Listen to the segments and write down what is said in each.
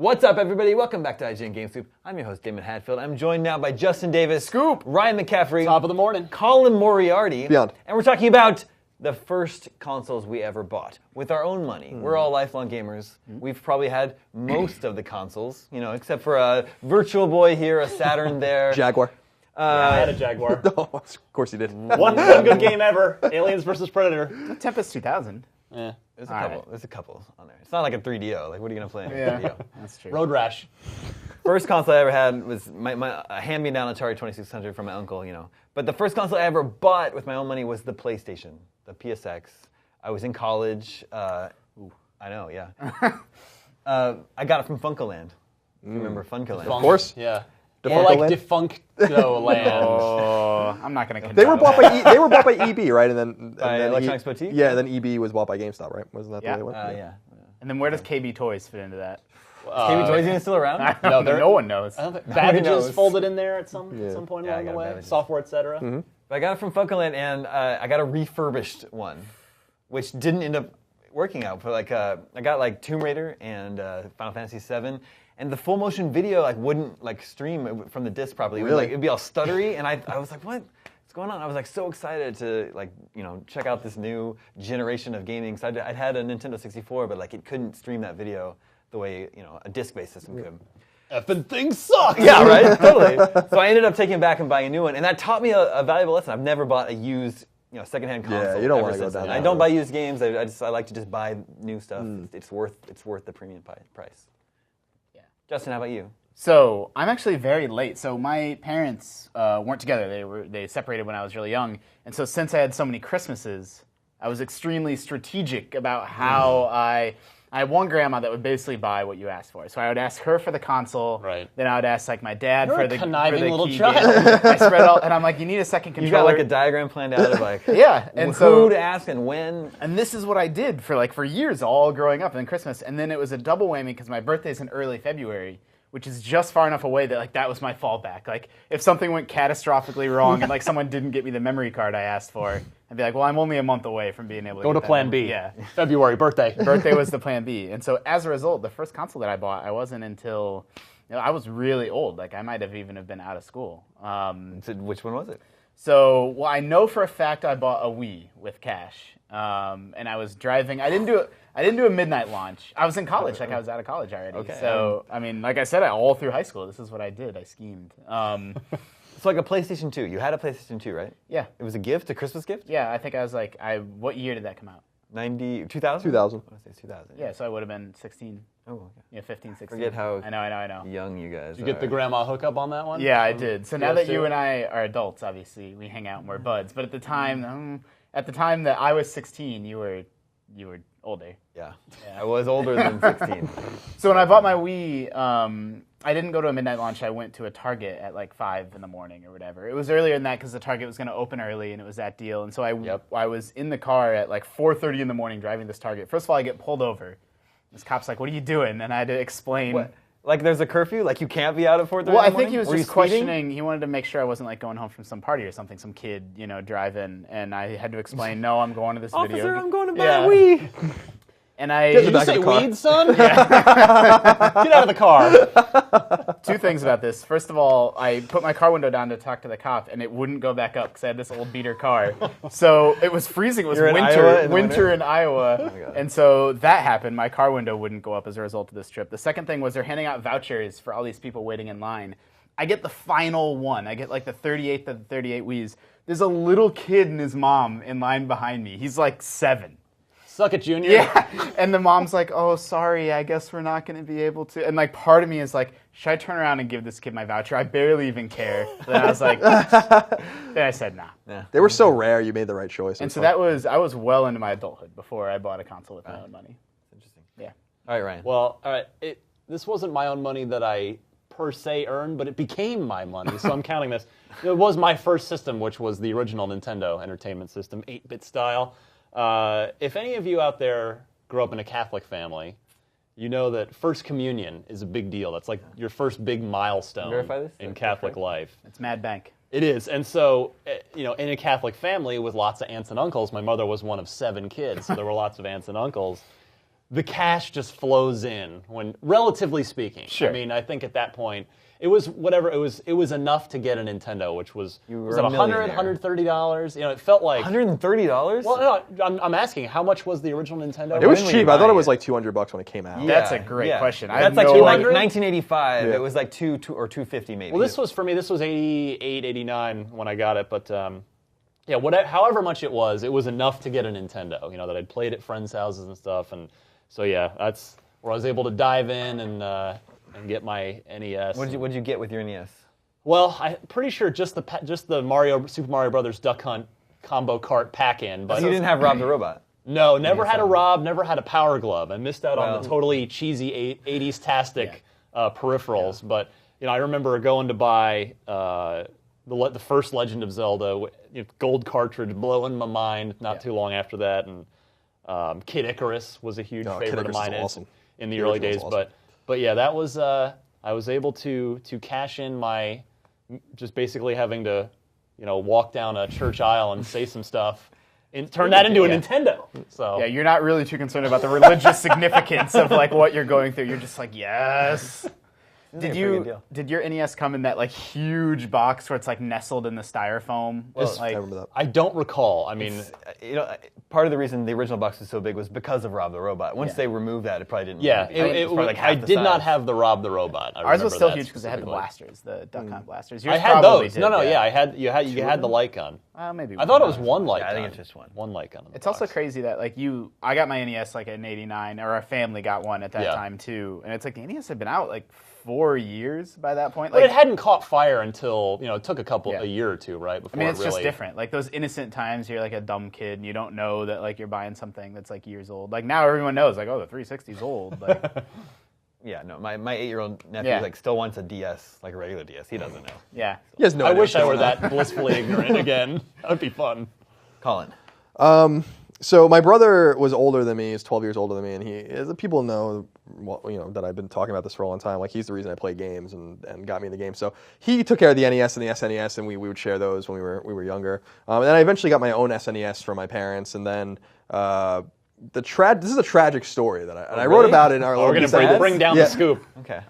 What's up, everybody? Welcome back to IGN GameScoop. I'm your host, Damon Hatfield. I'm joined now by Justin Davis, Scoop, Ryan McCaffrey, top of the morning, Colin Moriarty, Beyond. And we're talking about the first consoles we ever bought with our own money. We're all lifelong gamers. We've probably had most of the consoles, except for a Virtual Boy here, a Saturn there. Jaguar. I had a Jaguar. Oh, of course you did. one good game ever, Aliens vs. Predator. Tempest 2000. Yeah. There's a couple. There's a couple on there. It's not like a 3DO. Like, what are you gonna play in a 3DO? That's true. Road Rash. First console I ever had was a hand-me-down Atari 2600 from my uncle, But the first console I ever bought with my own money was the PlayStation, the PSX. I was in college. I know, yeah. I got it from Funkoland. Remember Funkoland? Of course. Yeah. Defunct Or like Land? Defuncto Land. Oh, I'm not going to. They were bought by EB, right? And then By then Electronics Boutique? Yeah, and then EB was bought by GameStop, right? Wasn't that the way it went? Yeah. And then where does KB Toys fit into that? KB Toys even still around? No one knows. I don't think Nobody Babbage's knows. folded in there at some point Yeah, I along the got way. Babbage's. Software, etc. But I got it from Funkoland, and I got a refurbished one, which didn't end up working out. But I got Tomb Raider and Final Fantasy VII, and the full motion video wouldn't stream from the disc properly. Really? It'd be all stuttery, and I was like, what? What's going on? I was so excited to check out this new generation of gaming. So I'd had a Nintendo 64, but it couldn't stream that video the way a disc-based system could. Effing things suck. Yeah, right. Totally. So I ended up taking it back and buying a new one, and that taught me a valuable lesson. I've never bought a used, secondhand console. Yeah, you don't ever wanna go since down then. that I don't road. buy used games. I like to just buy new stuff. It's worth the premium price. Yeah. Justin, how about you? So I'm actually very late. So my parents weren't together. They separated when I was really young, and so since I had so many Christmases, I was extremely strategic about how I had one grandma that would basically buy what you asked for. So I would ask her for the console. Right. Then I would ask my dad You're for a the conniving for the little key child. game. I spread all, and I'm like, you need a second You got controller. a diagram planned out of Yeah, and who so to ask and when. And this is what I did for years, all growing up, and then Christmas. And then it was a double whammy because my birthday's in early February, which is just far enough away that that was my fallback. If something went catastrophically wrong and someone didn't get me the memory card I asked for, I'd be like, well, I'm only a month away from being able to Go get to that Plan memory. B. Yeah. February birthday. Birthday was the Plan B. And so as a result, the first console that I bought, I wasn't until I was really old. I might have even been out of school. So which one was it? So, I know for a fact I bought a Wii with cash, and I was driving. I didn't do a midnight launch. I was in college, I was out of college already. Okay. So, like I said, all through high school, this is what I did. I schemed. It's like a PlayStation 2. You had a PlayStation 2, right? Yeah, It was a gift, a Christmas gift? yeah. I think I was what year did that come out? 2000? 2000. I want to say 2000. Yeah, so I would have been 16. Oh, okay. Yeah, 15, 16. Forget how I know. young you guys Did you get the are. grandma hookup on that one? Yeah, I did. So now that you PS2? and I are adults, obviously, we hang out and we're buds. But at the time, that I was 16, you were older. Yeah. I was older than 16. So when I bought my Wii, I didn't go to a midnight launch. I went to a Target at 5 in the morning or whatever. It was earlier than that because the Target was going to open early and it was that deal. And so I was in the car at 4:30 in the morning driving this Target. First of all, I get pulled over. This cop's like, "What are you doing?" And I had to explain. What? There's a curfew? You can't be out at 4:30 in the Well, I morning? think he was Were you just speeding? questioning. He wanted to make sure I wasn't going home from some party or something, some kid, driving. And I had to explain, no, I'm going to this Officer, video. I'm going to buy Yeah. a Wii. And I Did you back say of the car. weed, son? Get out of the car. Two things about this. First of all, I put my car window down to talk to the cop, and it wouldn't go back up because I had this old beater car. So it was freezing. It was You're in Iowa in the winter winter? in Iowa. God. And so that happened. My car window wouldn't go up as a result of this trip. The second thing was they're handing out vouchers for all these people waiting in line. I get the final one. I get the 38th of the 38 Wiis. There's a little kid and his mom in line behind me. He's 7. Suck it, Junior. Yeah, and the mom's like, "Oh, sorry, I guess we're not going to be able to." And part of me is like, "Should I turn around and give this kid my voucher?" I barely even care. Then I was like, then I said, "Nah." Yeah. They were so rare, you made the right choice. And so I was well into my adulthood before I bought a console with my own money. Interesting. Yeah. All right, Ryan. Well, all right. This wasn't my own money that I per se earned, but it became my money, so I'm counting this. It was my first system, which was the original Nintendo Entertainment System, 8-bit style. If any of you out there grew up in a Catholic family, you know that First Communion is a big deal. That's your first big milestone Verify this? in Catholic life. It's Mad Bank. It is. And so, in a Catholic family with lots of aunts and uncles, my mother was one of 7 kids, so there were lots of aunts and uncles. the cash just flows in when, relatively speaking. Sure. I mean, I think at that point, it was whatever, it was enough to get a Nintendo, which was it $100, $130? You know, it felt like $130? Well, no, I'm asking, how much was the original Nintendo? It was When were cheap. you I thought it buying was it? like $200 when it came out. That's a great question. I That's have like no like idea. 1985. Yeah. It was like two or 250 maybe. Well, this was 88, 89 when I got it, but yeah, however much it was enough to get a Nintendo. You know, that I'd played at friends' houses and stuff, and so yeah, that's where I was able to dive in and get my NES. What'd you get with your NES? Well, I'm pretty sure just the Super Mario Brothers Duck Hunt combo cart pack-in. But You didn't have Rob the Robot. No, never had a Rob, never had a Power Glove. I missed out on the totally cheesy 80s-tastic peripherals. Yeah. But you know, I remember going to buy the first Legend of Zelda, gold cartridge, blowing my mind. Not too long after that, and Kid Icarus was a huge favorite of mine in the early days. Awesome. But yeah, that was I was able to cash in my just basically having to walk down a church aisle and say some stuff. And turn that into a Nintendo. So yeah, you're not really too concerned about the religious significance of like what you're going through. You're just like, yes. Did your NES come in that like huge box where it's like nestled in the styrofoam? Well, I remember that. I don't recall. I mean, part of the reason the original box was so big was because of Rob the Robot. Once they removed that, it probably didn't. Yeah, it was like I did not have the Rob the Robot. Ours was still huge because it had the blasters, the Duck Hunt blasters. Yours I had those. Did, no, yeah, I had. You had the light gun. Maybe. I thought it was one light gun. I think it's just one. One light gun. It's also crazy that like I got my NES like in '89, or our family got one at that time too, and it's like the NES had been out like 4 years by that point. But it hadn't caught fire until it took a year or two, right? Before it's just different. Like those innocent times, you're like a dumb kid and you don't know that like you're buying something that's like years old. Like now everyone knows, like, oh, the 360's old. Like, yeah, no, my 8-year-old nephew like still wants a DS, like a regular DS. He doesn't know. Yeah, he has no idea. I wish I were that blissfully ignorant again. That would be fun. Colin. So my brother was older than me. He's 12 years older than me, and as people know, that I've been talking about this for a long time. Like he's the reason I play games and got me in the game. So he took care of the NES and the SNES, and we would share those when we were younger. And then I eventually got my own SNES from my parents, and then this is a tragic story that I wrote about in our. We're going to bring down the scoop. Okay.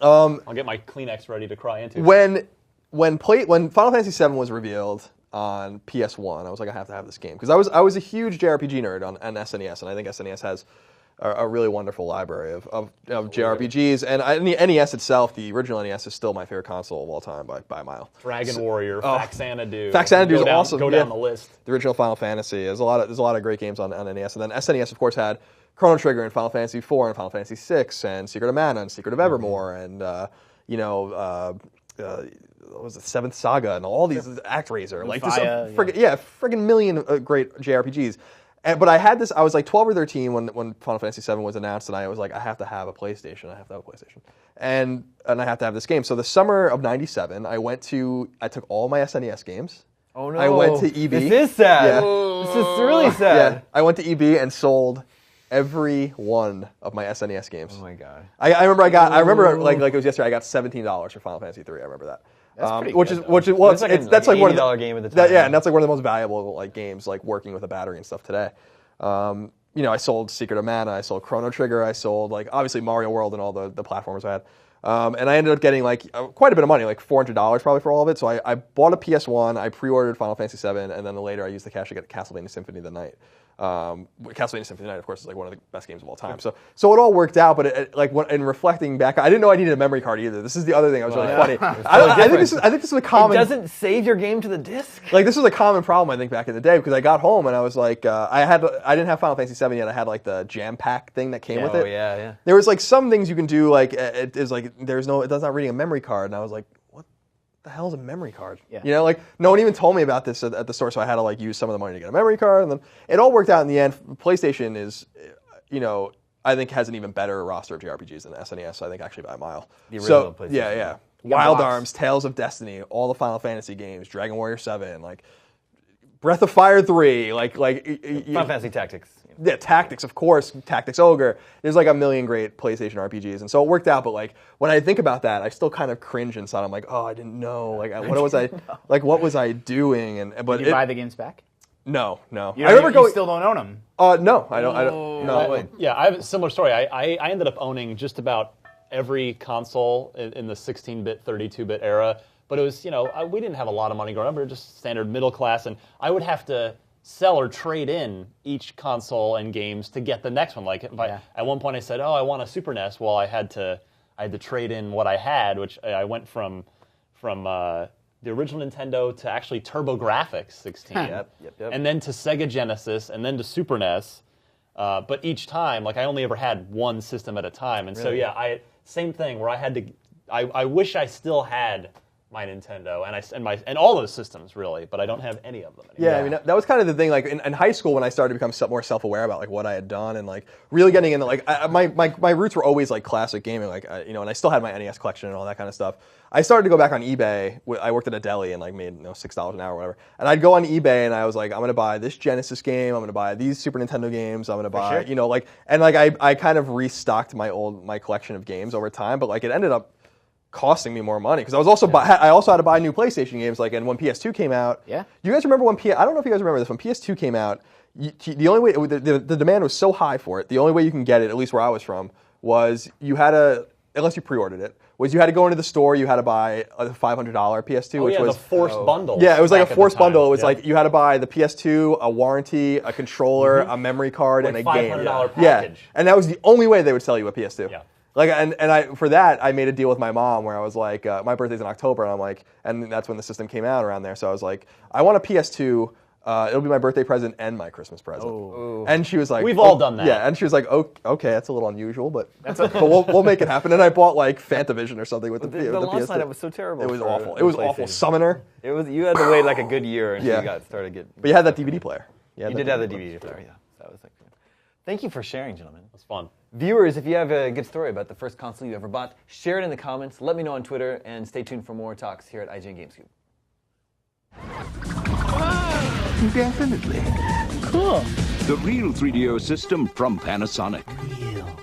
I'll get my Kleenex ready to cry into. When Final Fantasy VII was revealed on PS1, I was like, I have to have this game because I was a huge JRPG nerd on SNES, and I think SNES has a really wonderful library of JRPGs, and the NES itself, the original NES, is still my favorite console of all time by a mile. Dragon Warrior, Faxanadu. Faxanadu is awesome. Go down the list. The original Final Fantasy. There's a lot of great games on NES, and then SNES, of course, had Chrono Trigger and Final Fantasy IV and Final Fantasy VI and Secret of Mana and Secret of Evermore and what was the Seventh Saga and all these ActRaiser, like just friggin' million great JRPGs. But I had this. I was like 12 or 13 when Final Fantasy VII was announced, and I was like, I have to have a PlayStation. And I have to have this game. So the summer of '97, I took all my SNES games. Oh no! I went to EB. This is sad. Yeah. This is really sad. Yeah, I went to EB and sold every one of my SNES games. Oh my god! I remember like it was yesterday. I got $17 for Final Fantasy III. I remember that. That's pretty which good, is that's like one of $80 the game at the time. and that's like one of the most valuable like games, like working with a battery and stuff today. I sold Secret of Mana, I sold Chrono Trigger, I sold like obviously Mario World and all the platformers I had. And I ended up getting like quite a bit of money, like $400 probably for all of it. So I bought a PS1, I pre-ordered Final Fantasy VII, and then later I used the cash to get Castlevania Symphony of the Night. Castlevania Symphony of the Night, of course, is like one of the best games of all time. So it all worked out, but in reflecting back, I didn't know I needed a memory card either. This is the other thing that was really funny. I think this is a common. It doesn't save your game to the disc. Like this was a common problem I think back in the day because I got home and I was like, I didn't have Final Fantasy VII yet. I had like the jam pack thing that came with it. Oh yeah. There was like some things you can do like it is like it does not reading a memory card, and I was like, what the hell is a memory card? Yeah. Like no one even told me about this at the store, so I had to like use some of the money to get a memory card, and then it all worked out in the end. PlayStation is, I think has an even better roster of JRPGs than SNES. I think actually by a mile. The original PlayStation. Yeah. Wild Arms, Tales of Destiny, all the Final Fantasy games, Dragon Warrior 7, like Breath of Fire 3, like Final Fantasy Tactics. Yeah, Tactics, of course, Tactics Ogre. There's like a million great PlayStation RPGs, and so it worked out. But like when I think about that, I still kind of cringe inside. I'm like, oh, I didn't know. Like what was I doing? But did you buy the games back? No. You I remember going. You still don't own them. No, I don't. No. Yeah, I have a similar story. I ended up owning just about every console in the 16-bit, 32-bit era. But it was, we didn't have a lot of money growing up. We were just standard middle class, and I would have to sell or trade in each console and games to get the next one. Like at one point I said, "Oh, I want a Super NES." Well, I had to trade in what I had, which I went from the original Nintendo to actually TurboGrafx 16, Yep. and then to Sega Genesis, and then to Super NES. But each time, like I only ever had one system at a time, and so yeah, same thing where I had to. I wish I still had my Nintendo and all those systems really, but I don't have any of them anymore. Yeah, I mean that was kind of the thing. Like in high school, when I started to become more self-aware about like what I had done and like really getting into like my roots were always like classic gaming, like and I still had my NES collection and all that kind of stuff. I started to go back on eBay. I worked at a deli and like made $6 an hour or whatever. And I'd go on eBay and I was like, I'm gonna buy this Genesis game. I'm gonna buy these Super Nintendo games. I'm gonna buy I kind of restocked my collection of games over time, but like it ended up costing me more money because I was also I also had to buy new PlayStation games. Like, and when PS2 came out, you guys remember when I don't know if you guys remember this. When PS2 came out, the only way the demand was so high for it. The only way you can get it, at least where I was from, was you had to, unless you pre-ordered it, was you had to go into the store. You had to buy a $500 PS2, which was the forced bundle. Yeah, it was like a forced bundle. It was like you had to buy the PS2, a warranty, a controller, a memory card, and a game. $500 package. Yeah, and that was the only way they would sell you a PS2. Yeah. Like for that I made a deal with my mom where I was like, my birthday's in October, and I'm like, and that's when the system came out around there. So I was like, I want a PS2. It'll be my birthday present and my Christmas present. Oh. And she was like, we've all done that. Yeah, and she was like, okay, that's a little unusual, but we'll make it happen. And I bought like Fantavision or something with the launch PS2. lineup was so terrible. It was for awful. the It was awful. PlayStation. Summoner. It was you had to wait like a good year until you got started getting. But you had that DVD player. You did have the DVD player. Yeah, that was like. Thank you for sharing, gentlemen. It was fun. Viewers, if you have a good story about the first console you ever bought, share it in the comments. Let me know on Twitter, and stay tuned for more talks here at IGN GameScoop. Definitely. Cool. The real 3DO system from Panasonic.